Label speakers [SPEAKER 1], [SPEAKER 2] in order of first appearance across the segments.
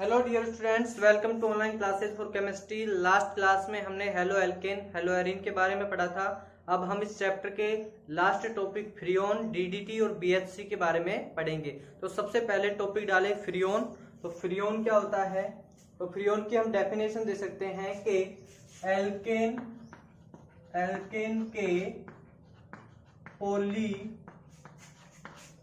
[SPEAKER 1] Hello dear students, welcome to online classes for chemistry. Last class में हमने halo alkane hello arene के बारे में पढ़ा था। अब हम इस चैप्टर के लास्ट टॉपिक फ्रियोन, डीडीटी और बीएचसी के बारे में पढ़ेंगे। तो सबसे पहले टॉपिक डालें फ्रियोन। तो फ्रियोन क्या होता है? तो फ्रियोन की हम डेफिनेशन दे सकते हैं कि एल्केन के पॉली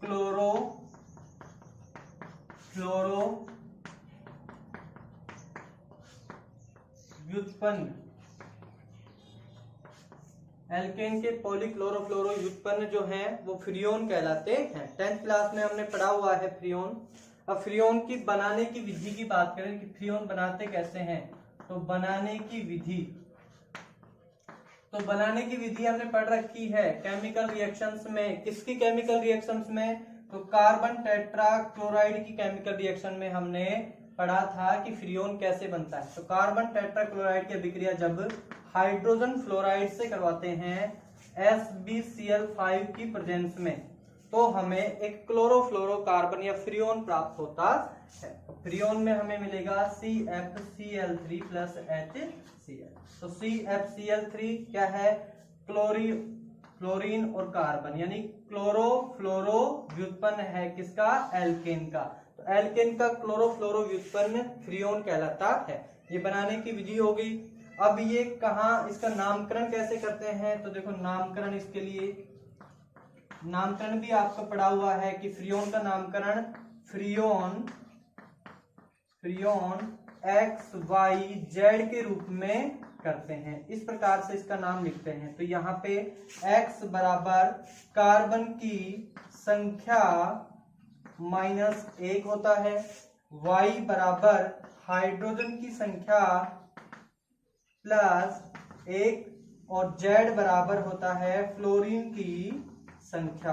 [SPEAKER 1] क्लोरो फ्लोरो व्युत्पन्न, एल्केन के पॉलीक्लोरोफ्लोरो व्युत्पन्न जो हैं वो फ्रियोन कहलाते हैं। 10th क्लास में हमने पढ़ा हुआ है फ्रियोन। अब फ्रियोन की बनाने की विधि की बात करें कि फ्रियोन बनाते कैसे हैं, तो बनाने की विधि हमने पढ़ रखी है केमिकल रिएक्शंस में। किसकी केमिकल रिएक्शंस में? तो कार्बन टेट्रा क्लोराइड की केमिकल रिएक्शन में हमने पढ़ा था कि फ्रियोन कैसे बनता है। तो कार्बन टेट्रा क्लोराइड की अभिक्रिया जब हाइड्रोजन फ्लोराइड से करवाते हैं SbCl5 की प्रेजेंस में, तो हमें एक क्लोरोफ्लोरोकार्बन या फ्रियोन प्राप्त होता है। फ्रियोन में हमें मिलेगा CfCl3 प्लस HCl। तो CfCl3 क्या है? क्लोरीन और कार्बन, यानी क्लोरोफ्लोरो व्युत्पन्न है किसका? एल्केन का। तो एल्केन का क्लोरोफ्लोरो व्युत्पन्न फ्रियोन कहलाता है। ये बनाने की विधि हो गई। अब ये कहाँ, इसका नामकरण कैसे करते हैं? तो देखो, नामकरण इसके लिए नामकरण भी आपको पढ़ा हुआ है कि फ्रियोन का नामकरण फ्रियोन XYZ के रूप में करते हैं। इस प्रकार से इसका नाम लिखते हैं। तो यहाँ पे X बराबर कार्बन की संख्या -1 होता है, Y बराबर हाइड्रोजन की संख्या +1 और Z बराबर होता है फ्लोरीन की संख्या।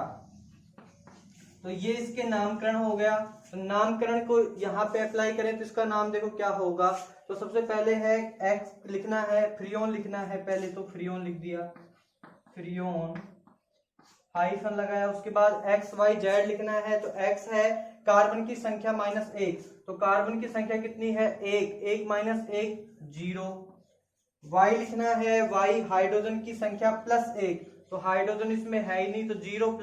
[SPEAKER 1] तो ये इसके नामकरण हो गया। तो नामकरण को यहाँ पे अप्लाई करें तो इसका नाम देखो क्या होगा। तो सबसे पहले है X लिखना है, फ्रियोन लिखना है। पहले तो फ्रियोन लिख दिया, फ्रियोन हाइफन लगाया। उसके बाद XYZ लिखना है। तो X है कार्बन की संख्या -1, तो कार्बन की संख्या कितनी है? 1 -1 0। Y लिखना है, Y हाइड्रोजन की संख्या +1, तो हाइड्रोजन इसमें है ही नहीं, तो 0 +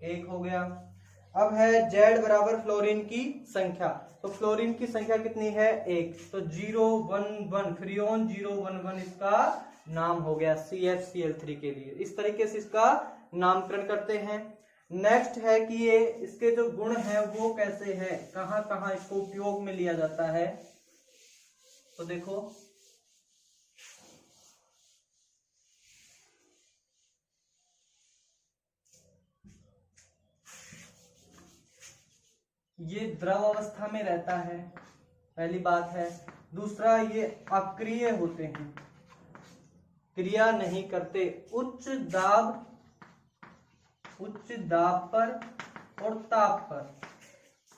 [SPEAKER 1] 1 हो गया। अब है Z बराबर फ्लोरीन की संख्या। तो फ्लोरीन की संख्या कितनी है? 1, तो 011 फ्रियोन 011 इसका नाम हो गया CfCl3 के लिए। इस तरीके से इसका नामकरण करते हैं। नेक्स्ट है कि ये इसके जो गुण हैं वो कैसे हैं, कहाँ कहाँ इसको उपयोग में लिया जाता है। तो देखो, ये द्रव अवस्था में रहता है, पहली बात है। दूसरा, ये अक्रिय होते हैं, क्रिया नहीं करते, उच्च दाब पर और ताप पर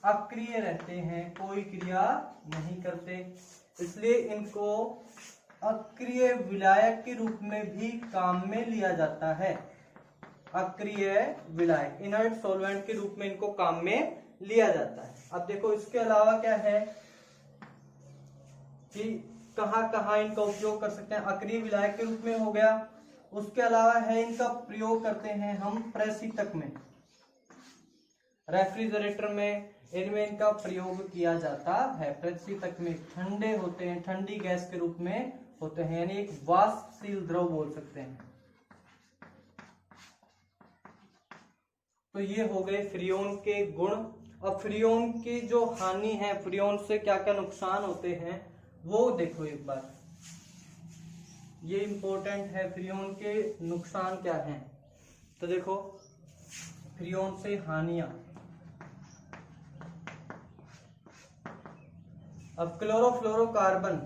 [SPEAKER 1] अक्रिय रहते हैं, कोई क्रिया नहीं करते। इसलिए इनको अक्रिय विलायक के रूप में भी काम में लिया जाता है। अक्रिय विलायक, इनर्ट सॉल्वेंट के रूप में इनको काम में लिया जाता है। अब देखो, इसके अलावा क्या है कि कहाँ कहाँ इनका उपयोग कर सकते हैं। अक्रिय विलायक के रूप में हो गया। उसके अलावा है, इनका प्रयोग करते हैं हम प्रशीतक में, रेफ्रिजरेटर में, इनमें इनका प्रयोग किया जाता है। प्रशीतक में ठंडे होते हैं, ठंडी गैस के रूप में होते हैं, यानी एक वाष्पशील द्रव बोल सकते हैं। तो ये हो गए फ्रियोन के गुण। अब फ्रियोन की जो हानि है, फ्रियोन से क्या क्या नुकसान होते हैं वो देखो एक बार, ये इंपॉर्टेंट है। फ्रियोन के नुकसान क्या हैं? तो देखो, फ्रियोन से हानियां। अब क्लोरोफ्लोरोकार्बन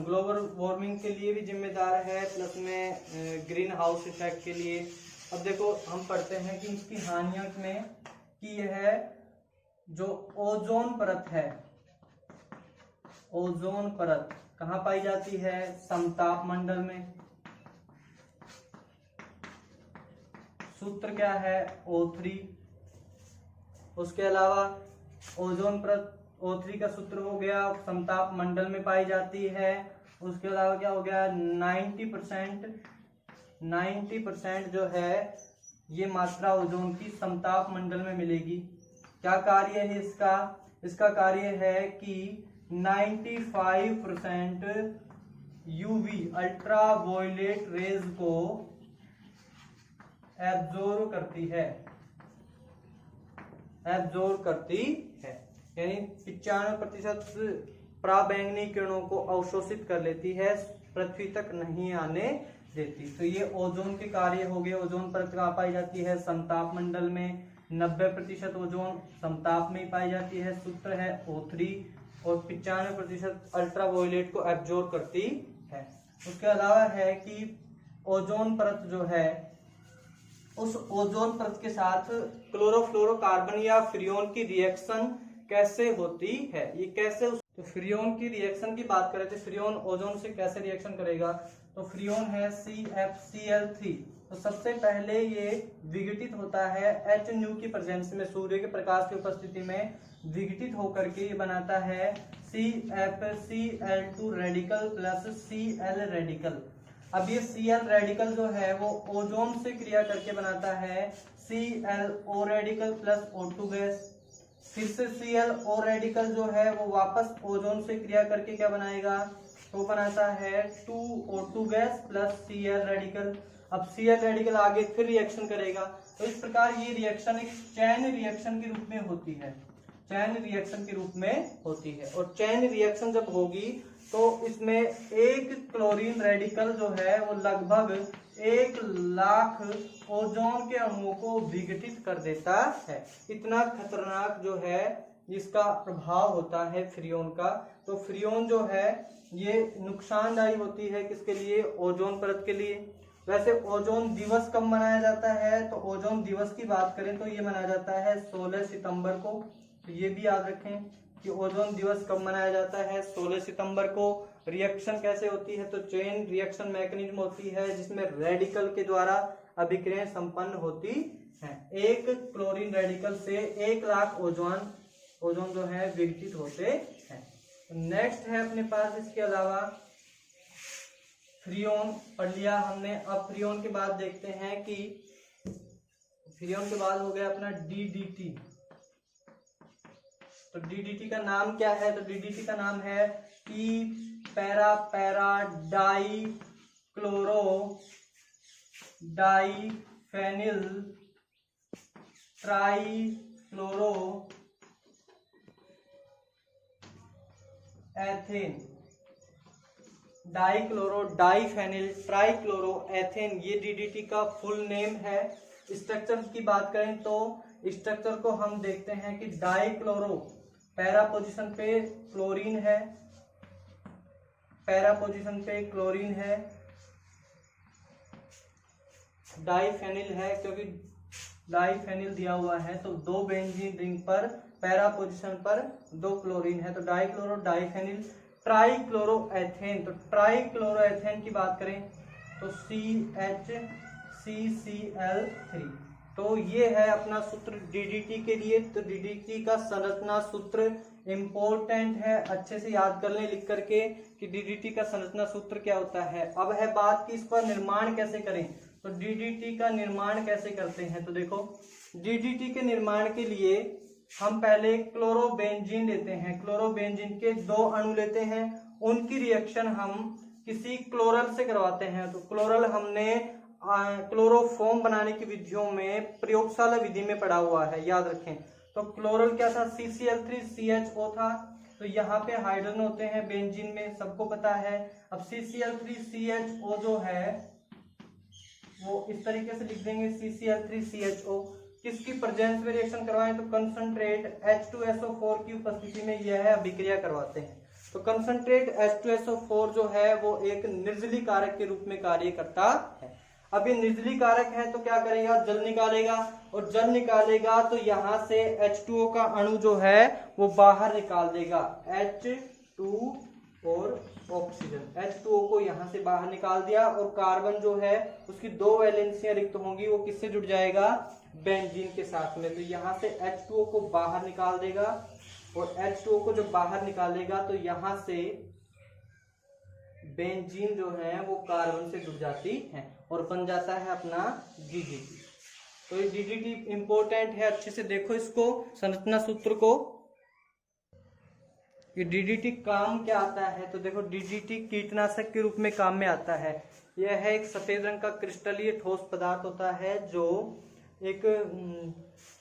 [SPEAKER 1] ग्लोबल वार्मिंग के लिए भी जिम्मेदार है, प्लस में ग्रीन हाउस इफेक्ट के लिए। अब देखो, हम पढ़ते हैं कि इसकी हानियों में कि यह जो ओजोन परत है, ओजोन परत कहाँ पाई जाती है? समताप मंडल में। सूत्र क्या है? O3। उसके अलावा ओजोन परत O3 का सूत्र हो गया, समताप मंडल में पाई जाती है। उसके अलावा क्या हो गया, 90% जो है ये मात्रा ओजोन की समताप मंडल में मिलेगी। क्या कार्य है इसका, इसका कार्य है कि 95% यूवी अल्ट्रा वायलेट रेज को एब्जॉर्ब करती है, यानी 95% पराबैंगनी किरणों को अवशोषित कर लेती है, पृथ्वी तक नहीं आने देती। तो ये ओजोन के कार्य हो गए। ओजोन परत कहाँ पाई जाती है, समताप मंडल में। 90% ओजोन समताप में ही पाई जाती है, सूत्र है O3। और 95% अल्ट्रावायलेट को एब्जॉर्ब करती है। उसके अलावा है कि ओजोन परत जो है, उस ओजोन परत के साथ क्लोरोफ्लोरोकार्बन या फ्रियोन की रिएक्शन कैसे होती है, ये कैसे तो फ्रियोन की रिएक्शन की बात करें तो फ्रियोन ओजोन से कैसे रिएक्शन करेगा, तो फ्रियोन है CFCl3। तो सबसे पहले ये विघटित होता है HNu की प्रेजेंस में, सूर्य के प्रकाश की उपस्थिति में विघटित होकर के ये बनाता है CFCl2 radical plus Cl radical. अब ये Cl रेडिकल जो है वो ओजोन से क्रिया करके बनाता है ClO radical plus O2 gas. फिर से ClO रेडिकल जो है वो वापस ओजोन से क्रिया करके क्या बनाएगा, तो बनाता है 2O2 gas plus Cl radical. अब Cl रेडिकल आगे फिर रिएक्शन करेगा। तो इस प्रकार ये रिएक्शन एक चैन रिएक्शन के रूप में होती है, चैन रिएक्शन के रूप में होती है। और चैन रिएक्शन जब होगी तो इसमें एक क्लोरीन रेडिकल जो है वो लगभग 1,00,000 ओजोन के अणुओं को विघटित कर देता है। इतना खतरनाक जो है इसका प्रभाव होता है फ्रियोन का। तो फ्रियोन जो है ये नुकसानदायी होती है किसके लिए, ओजोन परत के लिए। वैसे ओजोन दिवस कब मनाया जाता है, तो ओजोन दिवस की बात करें तो ये मनाया जाता है 16 सितंबर को। तो ये भी याद रखें कि ओजोन दिवस कब मनाया जाता है, 16 सितंबर को। रिएक्शन कैसे होती है, तो चेन रिएक्शन मैकेनिज्म होती है जिसमें रेडिकल के द्वारा अभिक्रिया संपन्न होती है। एक क्लोरीन रेडिकल से 1,00,000 ओजोन जो है विघटित होते हैं। नेक्स्ट है अपने पास इसके अलावा फ्रियोन पढ़ लिया हमने। अब फ्रियोन के बाद देखते हैं कि फ्रियोन के बाद हो गया अपना DDT। तो DDT का नाम क्या है, तो DDT का नाम है कि para para die chloro diphenyl try chloro ethane, dichloro diphenyl trichloro ethane, ये DDT का फुल नेम है। स्ट्रक्चर की बात करें तो स्ट्रक्चर को हम देखते हैं कि डाईक्लोरो पैरा पोजीशन पे क्लोरीन है, पैरा पोजीशन पे क्लोरीन है, डाईफेनिल है क्योंकि डाईफेनिल दिया हुआ है, तो 2 बेंजीन रिंग पर पैरा पोजीशन पर 2 क्लोरीन है, तो डाईक्लोरो डाईफेनिल ट्राईक्लोरोएथेन। तो ट्राईक्लोरोएथेन की बात करें तो CHCCl3। तो ये है अपना सूत्र DDT के लिए। तो DDT का संरचना सूत्र इंपॉर्टेंट है, अच्छे से याद कर लें लिख करके कि DDT का संरचना सूत्र क्या होता है। अब है बात कि इसका निर्माण कैसे करें, तो DDT का निर्माण कैसे करते हैं, तो देखो DDT के निर्माण के लिए हम पहले क्लोरोबेंजीन लेते हैं, क्लोरोबेंजीन के 2 अणु लेते हैं, उनकी रिएक्शन हम किसी क्लोरल से करवाते हैं। तो क्लोरल हमने क्लोरोफॉर्म बनाने की विधियों में प्रयोगशाला विधि में पढ़ा हुआ है, याद रखें। तो क्लोरल क्या था, CCl3CHO था। तो यहाँ पे हाइड्रोजन होते हैं बेंजीन में, सबको पता है। अब CCl3CHO जो है वो इस तरीके से लिख देंगे CCl3CHO। किसकी प्रेजेंस में रिएक्शन करवाएं, तो कंसंट्रेट H2SO4 की उपस्थिति में यह अभिक्रिया करवाते हैं। तो कंसंट्रेट H2SO4 जो है वो एक निर्जली कारक के रूप में कार्य करता है। अब ये निर्जली कारक है तो क्या करेगा, जल निकालेगा, और जल निकालेगा तो यहाँ से H2O का अणु जो है वो बाहर निकाल देगा, H2 और ऑक्सीजन, H2O को यहाँ से बाहर निकाल दिया, और कार्बन जो है उसकी 2 वैलेंसियां रिक्त होंगी, वो किससे जुड़ जाएगा, बेंजीन के साथ में, तो यहाँ से H2O को बाहर निकाल देगा और H2O को जब बाहर निकालेगा तो यहाँ से बेंजीन जो है वो कार्बन से जुड़ जाती है और बन जाता है अपना DDT। तो ये DDT इंपॉर्टेंट है, अच्छे से देखो इसको, संरचना सूत्र को। ये DDT काम क्या आता है, तो देखो DDT कीटनाशक के रूप में काम में आता है। यह है एक सफेद रंग का क्रिस्टलीय ठोस पदार्थ होता है जो एक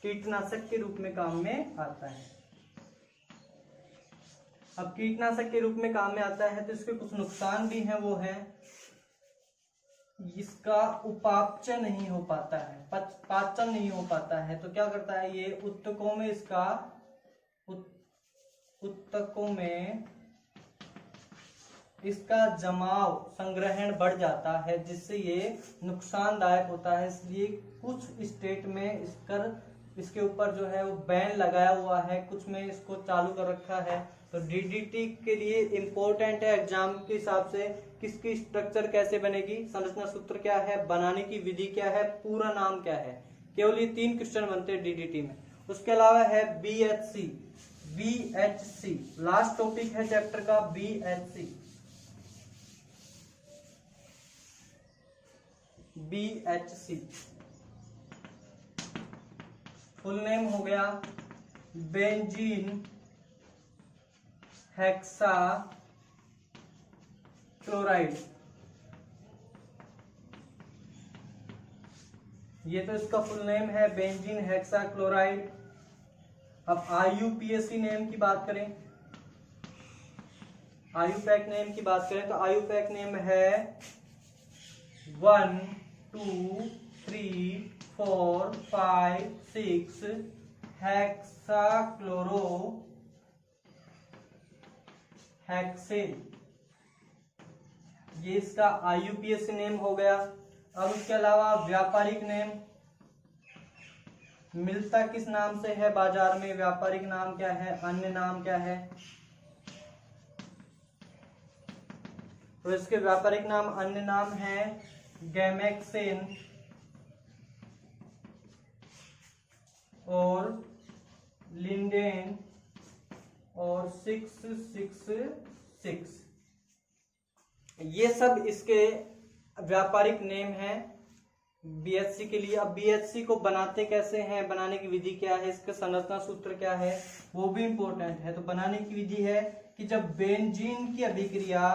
[SPEAKER 1] कीटनाशक के रूप में काम में आता है। अब कीटनाशक के रूप में काम में आता है तो इसके कुछ नुकसान भी हैं, वो है इसका उपापचय नहीं हो पाता है, पाचन नहीं हो पाता है। तो क्या करता है ये, उत्तकों में इसका उत्तकों में इसका जमाव संग्रहण बढ़ जाता है, जिससे ये नुकसानदायक होता है। इसलिए कुछ स्टेट में इसके ऊपर जो है वो बैन लगाया हुआ है, कुछ में इसको चालू कर रखा है। तो DDT के लिए इंपॉर्टेंट है एग्जाम के हिसाब से, किसकी स्ट्रक्चर कैसे बनेगी, संरचना सूत्र क्या है, बनाने की विधि क्या है, पूरा नाम क्या है। केवल ये 3 क्वेश्चन बनते हैं DDT में। उसके अलावा है BHC, लास्ट टॉपिक है चैप्टर का BHC। फुल नेम हो गया बेंजीन हेक्सा क्लोराइड। ये तो इसका फुल नेम है बेंजीन हेक्सा क्लोराइड। अब IUPAC नेम की बात करें, IUPAC नेम की बात करें तो IUPAC नेम है 1 2 3 4 5 6 हेक्साक्लोरो हेक्सेन, ये इसका IUPAC नेम हो गया। अब उसके अलावा व्यापारिक नेम मिलता किस नाम से है बाजार में, व्यापारिक नाम क्या है, अन्य नाम क्या है, तो इसके व्यापारिक नाम अन्य नाम है गैमेक्सेन और लिंडेन और 666, ये सब इसके व्यापारिक नेम है BHC के लिए। अब BHC को बनाते कैसे हैं, बनाने की विधि क्या है, इसका संरचना सूत्र क्या है, वो भी इंपॉर्टेंट है। तो बनाने की विधि है कि जब बेंजीन की अभिक्रिया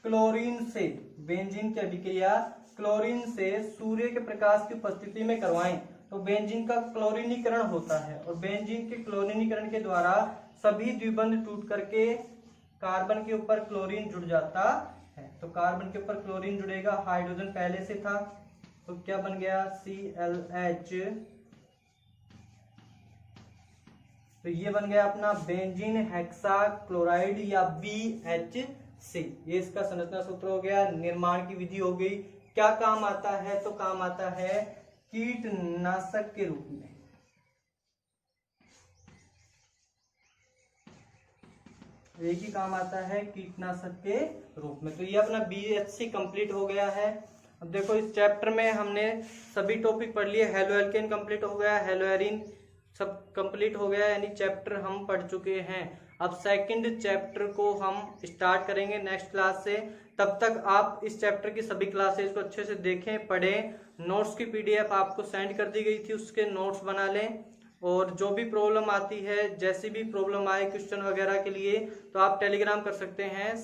[SPEAKER 1] क्लोरीन से, बेंजीन की अभिक्रिया क्लोरीन से सूर्य के प्रकाश की उपस्थिति में करवाएं तो बेंजीन का क्लोरीनीकरण होता है और बेंजीन के क्लोरीनीकरण के द्वारा सभी द्विबंध टूट करके कार्बन के ऊपर क्लोरीन जुड़ जाता है। तो कार्बन के ऊपर क्लोरीन जुड़ेगा, हाइड्रोजन पहले से था तो क्या बन गया ClH, तो ये बन गया अपना बेंजीन हेक्सा क्लोराइड या BHC। ये इसका संरचना सूत्र हो गया, निर्माण की विधि हो गई। क्या काम आता है, तो काम आता है कीटनाशक के रूप में। एक ही काम आता है कीटनाशक के रूप में। तो ये अपना BHC कंप्लीट हो गया है। अब देखो इस चैप्टर में हमने सभी टॉपिक पढ़ लिए, हेलो एल्केन कंप्लीट हो गया, हेलो एरीन सब कंप्लीट हो गया, यानी चैप्टर हम पढ़ चुके हैं। अब सेकंड चैप्टर को हम स्टार्ट करेंगे नेक्स्ट क्लास से। तब तक आप इस चैप्टर की सभी क्लासेस को अच्छे से देखें, पढ़ें। नोट्स की PDF आपको सेंड कर दी गई थी, उसके नोट्स बना लें। और जो भी प्रॉब्लम आती है, जैसी भी प्रॉब्लम आए क्वेश्चन वगैरह के लिए, तो आप टेलीग्राम कर सकते हैं।